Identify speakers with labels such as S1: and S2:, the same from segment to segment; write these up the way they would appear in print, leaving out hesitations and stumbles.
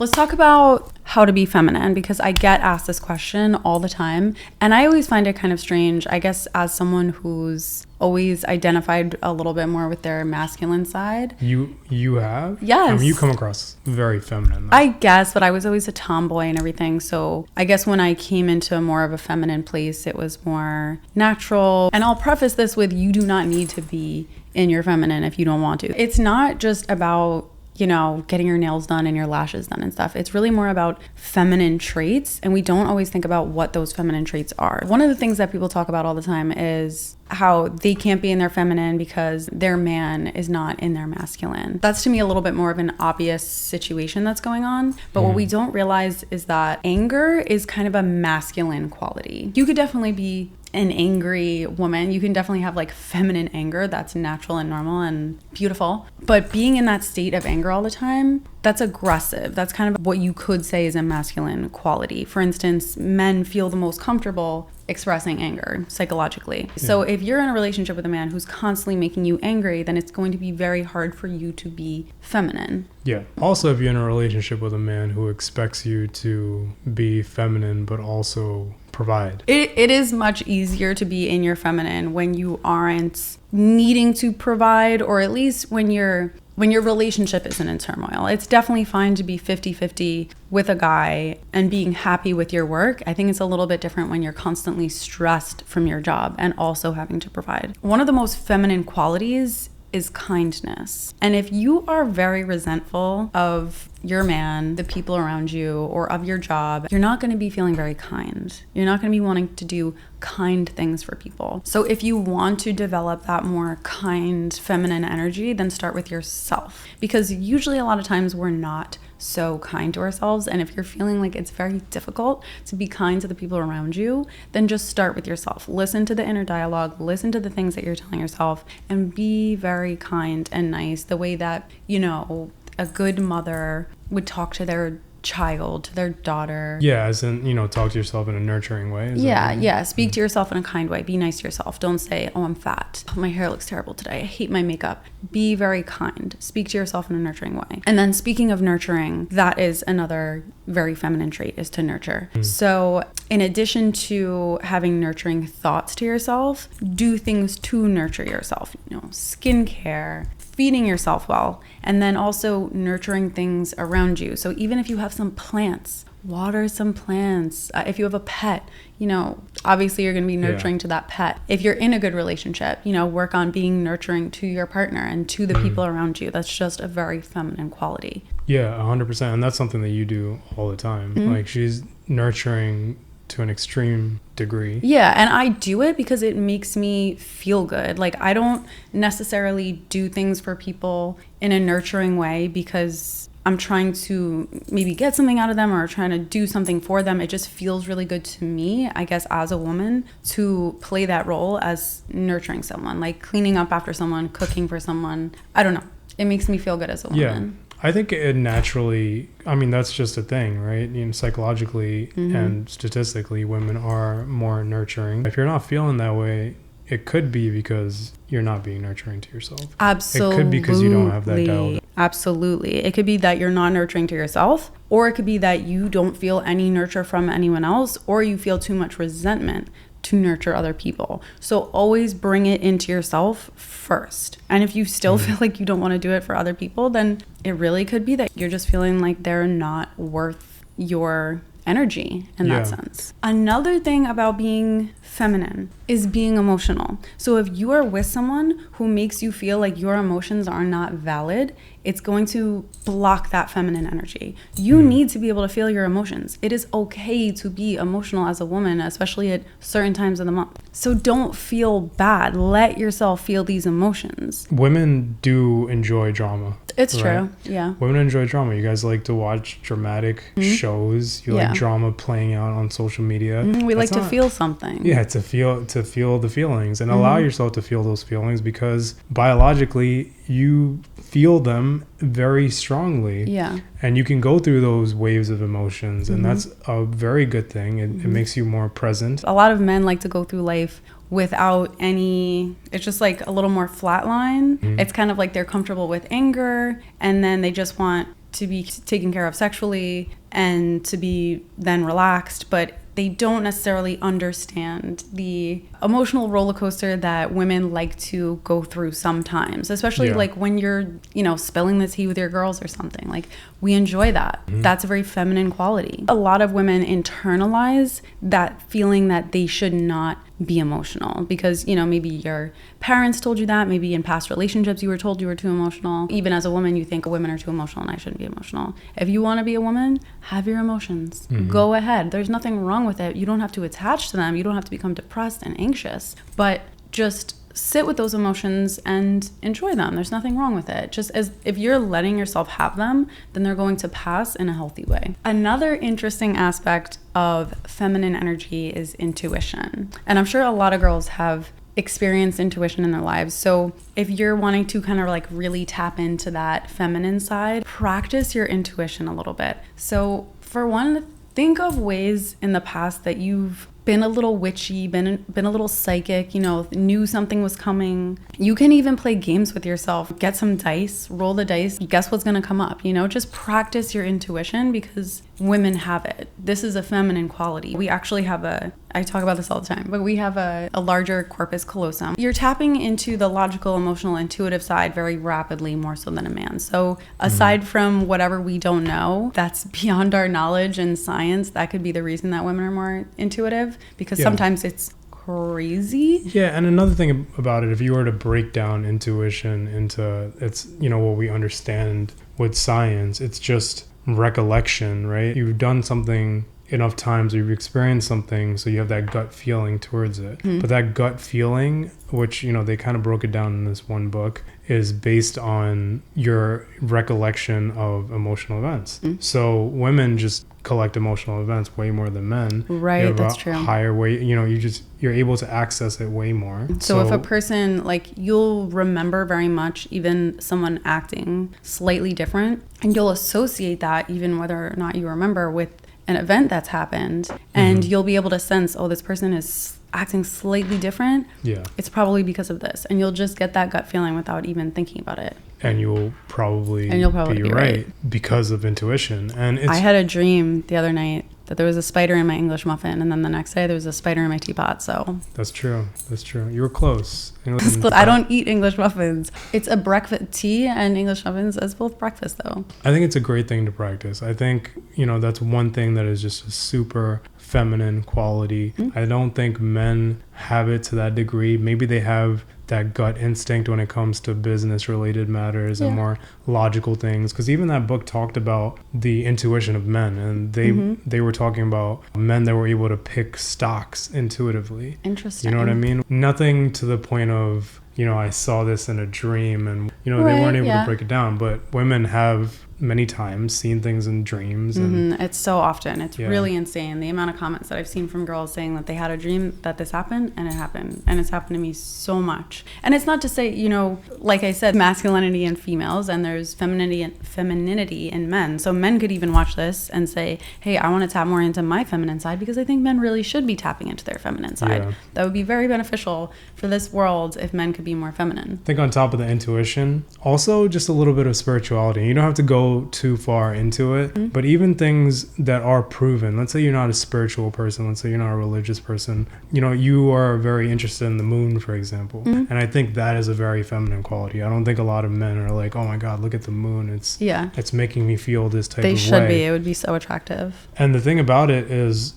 S1: Let's talk about how to be feminine, because I get asked this question all the time and I always find it kind of strange. I guess as someone who's always identified a little bit more with their masculine side.
S2: You have?
S1: Yes.
S2: I mean, you come across very feminine.
S1: I guess, but I was always a tomboy and everything. So I guess when I came into more of a feminine place, it was more natural. And I'll preface this with, you do not need to be in your feminine if you don't want to. It's not just about, you know, getting your nails done and your lashes done and stuff. It's really more about feminine traits, and we don't always think about what those feminine traits are. One of the things that people talk about all the time is how they can't be in their feminine because their man is not in their masculine. That's to me a little bit more of an obvious situation that's going on. But what we don't realize is that anger is kind of a masculine quality. You could definitely be an angry woman. You can definitely have like feminine anger that's natural and normal and beautiful. But being in that state of anger all the time, that's aggressive. That's kind of what you could say is a masculine quality. For instance, men feel the most comfortable expressing anger psychologically. Yeah. So if you're in a relationship with a man who's constantly making you angry, then it's going to be very hard for you to be feminine.
S2: Yeah. Also, if you're in a relationship with a man who expects you to be feminine but also provide.
S1: It is much easier to be in your feminine when you aren't needing to provide, or at least when your relationship isn't in turmoil. It's definitely fine to be 50-50 with a guy and being happy with your work. I think it's a little bit different when you're constantly stressed from your job and also having to provide. One of the most feminine qualities is kindness. And if you are very resentful of your man, the people around you, or of your job, you're not going to be feeling very kind. You're not going to be wanting to do kind things for people. So if you want to develop that more kind feminine energy, then start with yourself. Because usually a lot of times we're not so kind to ourselves. And if you're feeling like it's very difficult to be kind to the people around you, then just start with yourself. Listen to the inner dialogue, listen to the things that you're telling yourself, and be very kind and nice, the way that, you know, a good mother would talk to their child, to their daughter.
S2: Yeah, as in, you know, talk to yourself in a nurturing way.
S1: Yeah. Speak to yourself in a kind way. Be nice to yourself. Don't say, oh, I'm fat. Oh, my hair looks terrible today. I hate my makeup. Be very kind. Speak to yourself in a nurturing way. And then speaking of nurturing, that is another very feminine trait, is to nurture. So in addition to having nurturing thoughts to yourself, do things to nurture yourself. You know, skincare, feeding yourself well, and then also nurturing things around you. So even if you have some plants, water some plants. If you have a pet, you know, obviously you're going to be nurturing to that pet. If you're in a good relationship, you know, work on being nurturing to your partner and to the people around you. That's just a very feminine quality.
S2: Yeah, 100%. And that's something that you do all the time. Like, she's nurturing to an extreme degree.
S1: Yeah, and I do it because it makes me feel good. Like, I don't necessarily do things for people in a nurturing way because I'm trying to maybe get something out of them or trying to do something for them. It just feels really good to me, I guess, as a woman, to play that role as nurturing someone, like cleaning up after someone, cooking for someone. I don't know. It makes me feel good as a woman.
S2: Yeah. I think it naturally, I mean, that's just a thing, right? You know, psychologically and statistically, women are more nurturing. If you're not feeling that way, it could be because you're not being nurturing to yourself.
S1: Absolutely.
S2: It could be because you don't have that dialed in.
S1: Absolutely. It could be that you're not nurturing to yourself, or it could be that you don't feel any nurture from anyone else, or you feel too much resentment to nurture other people. So always bring it into yourself first. And if you still feel like you don't want to do it for other people, then it really could be that you're just feeling like they're not worth your energy in that sense. Another thing about being feminine is being emotional. So if you are with someone who makes you feel like your emotions are not valid, it's going to block that feminine energy. You need to be able to feel your emotions. It is okay to be emotional as a woman, especially at certain times of the month. So don't feel bad. Let yourself feel these emotions.
S2: Women do enjoy drama.
S1: It's
S2: right?
S1: true. Yeah.
S2: Women enjoy drama. You guys like to watch dramatic shows. You like drama playing out on social media.
S1: We like to feel something.
S2: Yeah, to feel the feelings and allow yourself to feel those feelings, because biologically you feel them very strongly. Yeah. And you can go through those waves of emotions, and that's a very good thing. It makes you more present.
S1: A lot of men like to go through life without any, it's just like a little more flatline. It's kind of like they're comfortable with anger, and then they just want to be taken care of sexually and to be then relaxed, but they don't necessarily understand the emotional roller coaster that women like to go through sometimes, especially like when you're, spilling the tea with your girls or something. Like, we enjoy that. That's a very feminine quality. A lot of women internalize that feeling that they should not be emotional because, maybe your parents told you that, maybe in past relationships you were told you were too emotional. Even as a woman, you think women are too emotional and I shouldn't be emotional. If you want to be a woman, have your emotions. Go ahead. There's nothing wrong with it. You don't have to attach to them. You don't have to become depressed and anxious, but just sit with those emotions and enjoy them. There's nothing wrong with it. Just as if you're letting yourself have them, then they're going to pass in a healthy way. Another interesting aspect of feminine energy is intuition. And I'm sure a lot of girls have experienced intuition in their lives. So if you're wanting to kind of like really tap into that feminine side, practice your intuition a little bit. So for one, think of ways in the past that you've been a little witchy, been a little psychic, knew something was coming. You can even play games with yourself. Get some dice, roll the dice, guess what's going to come up, just practice your intuition because women have it. This is a feminine quality. We actually have I talk about this all the time, but we have a larger corpus callosum. You're tapping into the logical, emotional, intuitive side very rapidly, more so than a man. So aside from whatever we don't know, that's beyond our knowledge and science, that could be the reason that women are more intuitive because sometimes it's crazy.
S2: Yeah, and another thing about it, if you were to break down intuition into what we understand with science, it's just recollection, right? You've done something enough times, or you've experienced something, so you have that gut feeling towards it. But that gut feeling, which they kind of broke it down in this one book, is based on your recollection of emotional events. So women just collect emotional events way more than men.
S1: Right, that's true.
S2: Higher way, you're able to access it way more.
S1: So if a person, you'll remember very much even someone acting slightly different, and you'll associate that even whether or not you remember with an event that's happened, and you'll be able to sense, this person is acting slightly different. Yeah, it's probably because of this, and you'll just get that gut feeling without even thinking about it.
S2: And you'll probably be right because of intuition. And I
S1: had a dream the other night that there was a spider in my English muffin, and then the next day there was a spider in my teapot. So
S2: that's true. You were close.
S1: I don't eat English muffins. It's a breakfast. Tea and English muffins as both breakfast, though.
S2: I think it's a great thing to practice. I think that's one thing that is just a super feminine quality. I don't think men have it to that degree. Maybe they have that gut instinct when it comes to business related matters and more logical things, because even that book talked about the intuition of men, and they were talking about men that were able to pick stocks intuitively.
S1: Interesting.
S2: You know what I mean? Nothing to the point of I saw this in a dream, and they weren't able to break it down, but women have many times seen things in dreams. And
S1: it's so often. It's really insane. The amount of comments that I've seen from girls saying that they had a dream that this happened, and it happened. And it's happened to me so much. And it's not to say, like I said, masculinity in females, and there's femininity in men. So men could even watch this and say, hey, I want to tap more into my feminine side because I think men really should be tapping into their feminine side. Yeah. That would be very beneficial for this world if men could be more feminine.
S2: I think on top of the intuition, also just a little bit of spirituality. You don't have to go too far into it, but even things that are proven, let's say you're not a spiritual person, let's say you're not a religious person, you are very interested in the moon, for example, and I think that is a very feminine quality. I don't think a lot of men are like, oh my god, look at the moon, it's making me feel this type of way.
S1: They should be. It would be so attractive.
S2: And the thing about it is,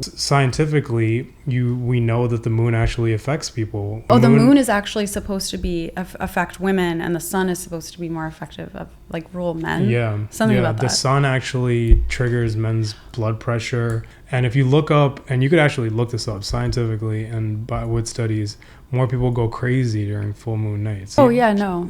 S2: scientifically, we know that the moon actually affects people.
S1: The moon is actually supposed to be affect women, and the sun is supposed to be more effective of rule men.
S2: Yeah,
S1: something about that.
S2: The sun actually triggers men's blood pressure, and if you look up, and you could actually look this up scientifically, and with studies, more people go crazy during full moon nights.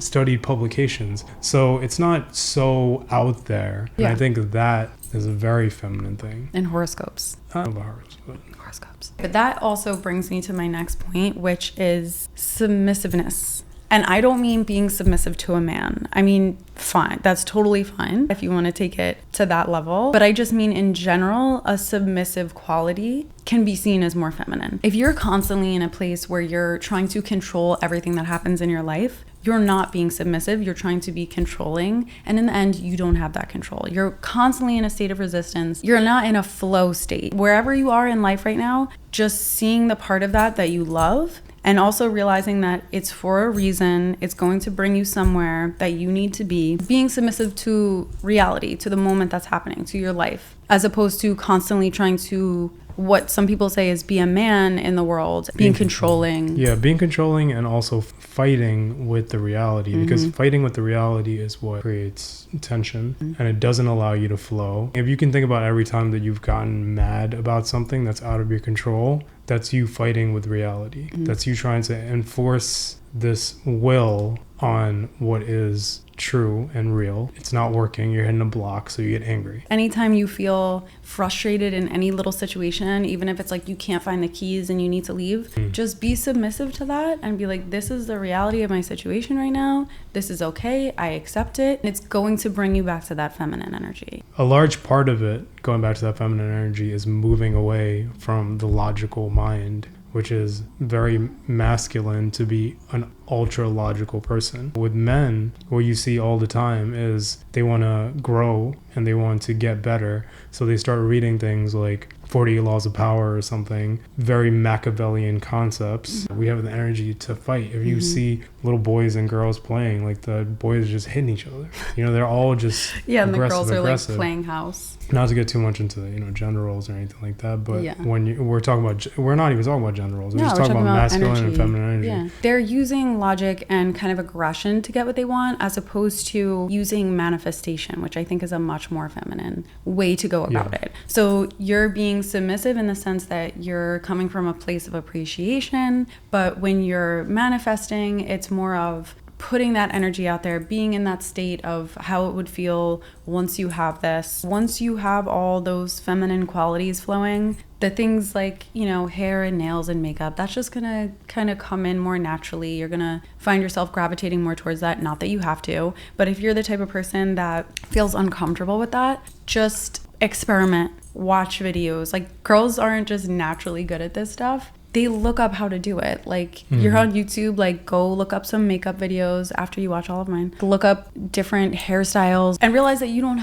S2: Studied publications, so it's not so out there. And I think that is a very feminine thing.
S1: And horoscopes.
S2: Horoscopes.
S1: But that also brings me to my next point, which is submissiveness. And I don't mean being submissive to a man. I mean, fine. That's totally fine if you want to take it to that level. But I just mean in general, a submissive quality can be seen as more feminine. If you're constantly in a place where you're trying to control everything that happens in your life, you're not being submissive, you're trying to be controlling, and in the end, you don't have that control. You're constantly in a state of resistance. You're not in a flow state. Wherever you are in life right now, just seeing the part of that you love, and also realizing that it's for a reason, it's going to bring you somewhere that you need to be, being submissive to reality, to the moment that's happening, to your life, as opposed to constantly trying to, what some people say is be a man in the world, being controlling.
S2: Yeah, being controlling and also fighting with the reality, because fighting with the reality is what creates tension and it doesn't allow you to flow. If you can think about every time that you've gotten mad about something that's out of your control, that's you fighting with reality. That's you trying to enforce this will on what is true and real. It's not working. You're hitting a block, so you get angry.
S1: Anytime you feel frustrated in any little situation, even if it's like you can't find the keys and you need to leave, just be submissive to that and be like, this is the reality of my situation right now. This is okay. I accept it. And it's going to bring you back to that feminine energy.
S2: A large part of it, going back to that feminine energy, is moving away from the logical mind, which is very masculine to be an ultra logical person. With men, what you see all the time is they want to grow and they want to get better. So they start reading things like 48 Laws of Power or something, very Machiavellian concepts. We have the energy to fight. If you see little boys and girls playing, like the boys are just hitting each other. You know, they're all just
S1: and the girls are like playing house.
S2: Not to get too much into, gender roles or anything like that, but when we're talking about, we're not even talking about gender roles. We're just talking about masculine and feminine energy. Yeah.
S1: They're using logic and kind of aggression to get what they want, as opposed to using manifestation, which I think is a much more feminine way to go about it. So you're being submissive in the sense that you're coming from a place of appreciation, but when you're manifesting, it's more of putting that energy out there, being in that state of how it would feel once you have this. Once you have all those feminine qualities flowing, the things like, hair and nails and makeup, that's just gonna kind of come in more naturally. You're gonna find yourself gravitating more towards that. Not that you have to, but if you're the type of person that feels uncomfortable with that, just experiment, watch videos. Like, girls aren't just naturally good at this stuff. They look up how to do it. Like, you're on YouTube, like, go look up some makeup videos after you watch all of mine. Look up different hairstyles and realize that you don't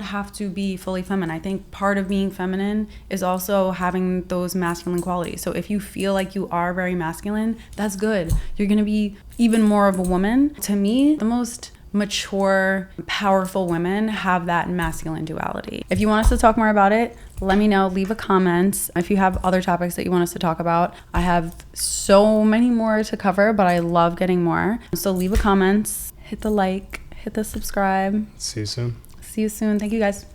S1: have to be fully feminine. I think part of being feminine is also having those masculine qualities. So if you feel like you are very masculine, that's good. You're going to be even more of a woman. To me, the most mature, powerful women have that masculine duality. If you want us to talk more about it, let me know. Leave a comment. If you have other topics that you want us to talk about, I have so many more to cover, but I love getting more. So leave a comment, hit the like, hit the subscribe.
S2: See you soon.
S1: See you soon. Thank you guys.